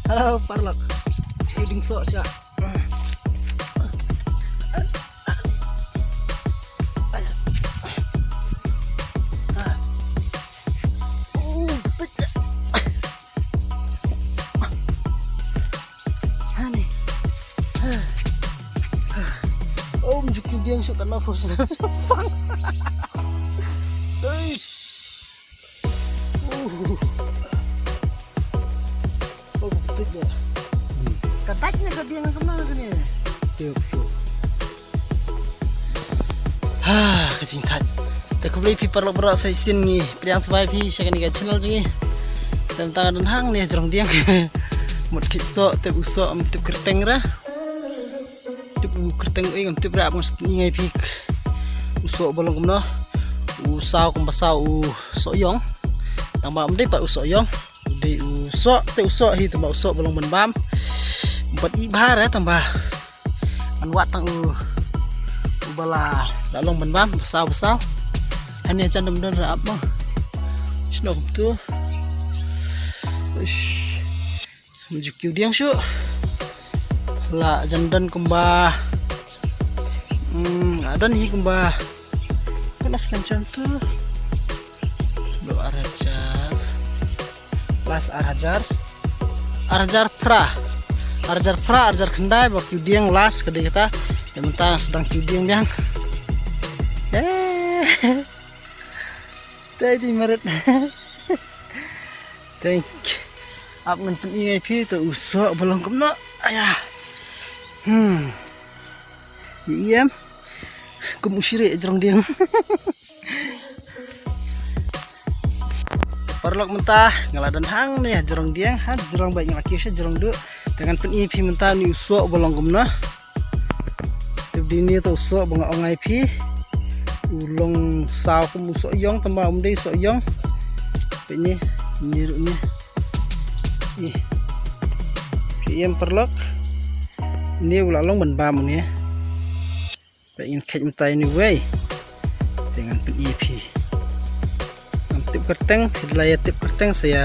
Halo Parlok, shooting so siya. Oh, menjukin dia yang suka nafas. Oh, betul ya. Katanya ke dia yang kemana kan ya? Tiup. Kecintaan. Tak kebeli piper lo berak saya sini. Priang sebaik pi, saya kan ikan channel jungi. Tentang dan hang nih jerong dia. Mut kisok, tep usok, tep kerteng ra. Tep kerteng ui, tep ra mas ngai pi. Usok bolong kumno. Usau kumpasau soyong. Tambah mendai pak usok yong. Di usok te usok hi tambah usok belum benbam 4 ibhar ya tambah anwat tang ubala dalong benbam besau hanya candem dan raap mah snok tu menuju diang syuk la jandan kembah ada nih kembah kelas macam tu lo Las Arhajar kendai bak yudiang las kedai kita yang mentang sedang yudiang biang tadi meret thank ap ngan pengingai pi tu usok belum kemno ayah iem kemusire jerong diang Parlok mentah ngaladan hang nih jerong diang jerong baik laki sih jerong du dengan pen ip mentah ni usok bolong gumna tib dini tu usok bang ongai pi ulong saw kum usok yong tambah umdei usok yong ini niruknya ih PM Parlok ini ulalong benbam ni pengen kait mentah ini way dengan pen ip tip kerteng wilayah tip kerteng saya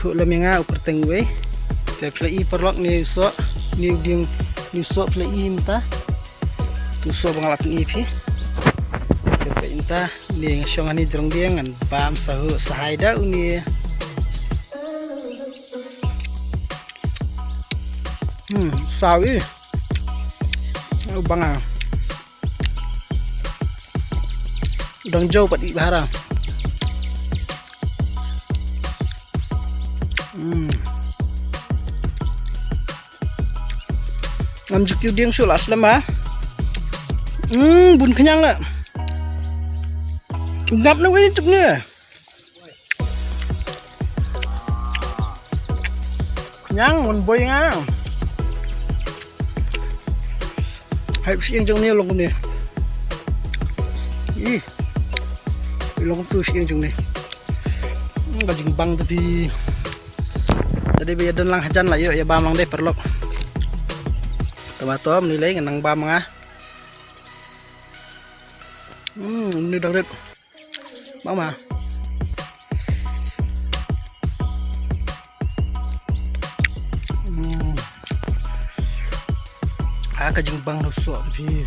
pula menga kerteng we play Parlok ni usok ni ding ni usok play minta tu usok bangalapin ipi play minta ni ngasong ni jerong dia ngan bam sahu sahaida uni sawi banga udang jauh pat ibarang ngam jukiu diang sul aslam ha bun kenyang lah ngap na wei tuk ni kenyang mun boy nga hai siang jong ni long ni ih long tu siang jong ni gajing bang tapi tadi biar dan lang hajan lah yuk ya bam lang deh Parlok tomato menilai ngenang bam ngah ini dah red mama kajing bang rusuk tapi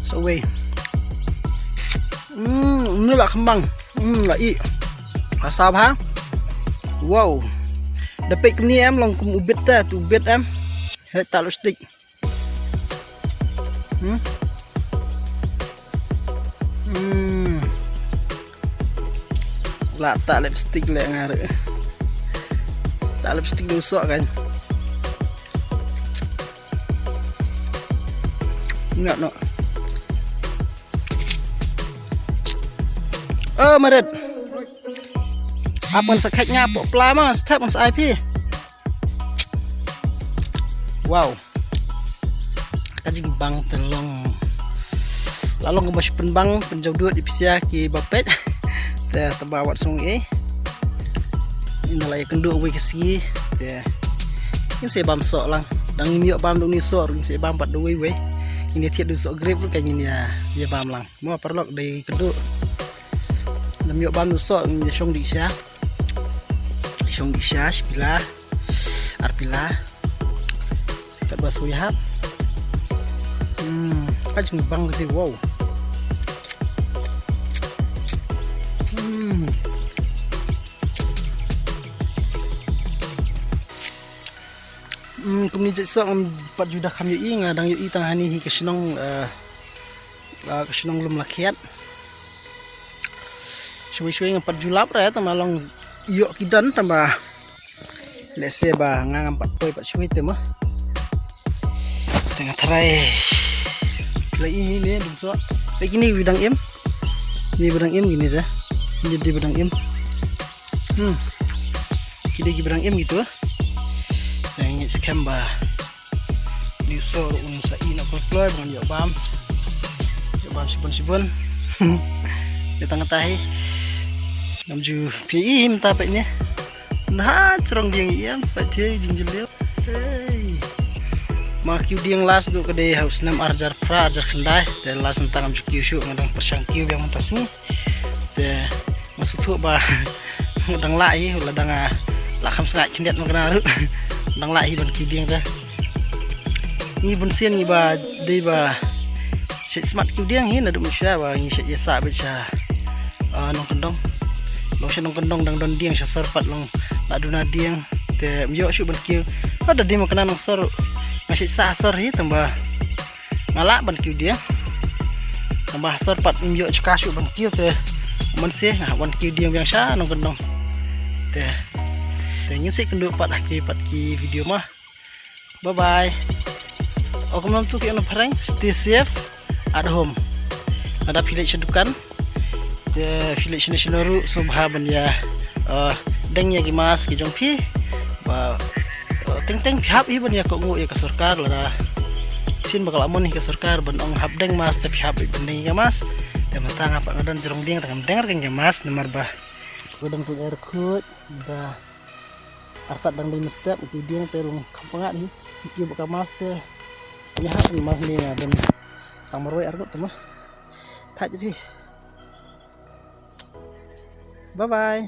so way ini lah kembang lah i asap ha wow dapat kini em long kum ubit ta tu ubit em het talu stick lah tak lipstick le ngare tak lipstick rusuk kan enggak no meret apa sakit ngapok pelama step mas IP wow kajing bang telong lalong kemas penbang penjauh duit di pisia ki bapet teh tebawat sungai ini lah kenduk we kesi teh ini saya bam sok lang dang imiok bam dong ni sok ini saya bam pat we ini tiap du sok grip kan ini ya bam lang mau Parlok dari kenduk Nam yuk bam usok nyesong di sya. Nyesong di sya pila arpila. Tak basu ya. Kajeng bang gede wow. Kumni jek sok pat juda kam yu i ngadang yu i tang hani hi kesenong lum lakiat. Suwi-suwi ngapat julap ra tamalong yok kidan tambah lese ba ngang pat poi pat suwi temo. Tengah terai. Lai ini dum sok. Lagi ni bidang em. Ni bidang em gini dah. Ini jadi bidang em. Kita gi bidang em gitu. Yang scam ba. Di so unsa ina keluar dengan yobam sibun di tengah tahi namju pi im tapeknya nah cerong dia iam pak dia jinjel hey makiu dia las do kedai haus nam arjar pra arjar kendai dan las tentang amju kiu ngadang persang kiu yang mentas ni de masuk tu ba ngadang lai ladang lakam sengat kendet maknaru ngadang lai ban kiu dia dah ni bun sian ni ba dei ba smart kiu dia hin ada musya ba ni sya sa baca nong kendong long sya nong kendong dang don diang sya serpat long la duna diang te myo syu ban kiu ada di makna nong sor ngasih sa sor hi tambah ngalak ban kiu dia tambah serpat myo chuka syu ban kiu te man se ban kiu dia yang sya nong kendong te nyusik kenduk pat ki video mah bye bye. Aku belum tuh kayak parang stay safe at home. Ada village dukan, the village national ru subhaban ya, dengnya gimas kijong pi, teng pihap iban ya kok ngu ya ke sarkar lah. Sin bakal amon nih ke sarkar ban ong hap deng mas tapi hap iban deng mas. Ya matang apa ngadan jerong ding tengam dengar kan mas nemar bah. Kodang tu air kut, dah artat dang di mestep itu dia terung kampangat nih, iki bakal mas teh. Lihat ni mah ni dan tang meroi argot tu mah. Tak jadi. Bye bye.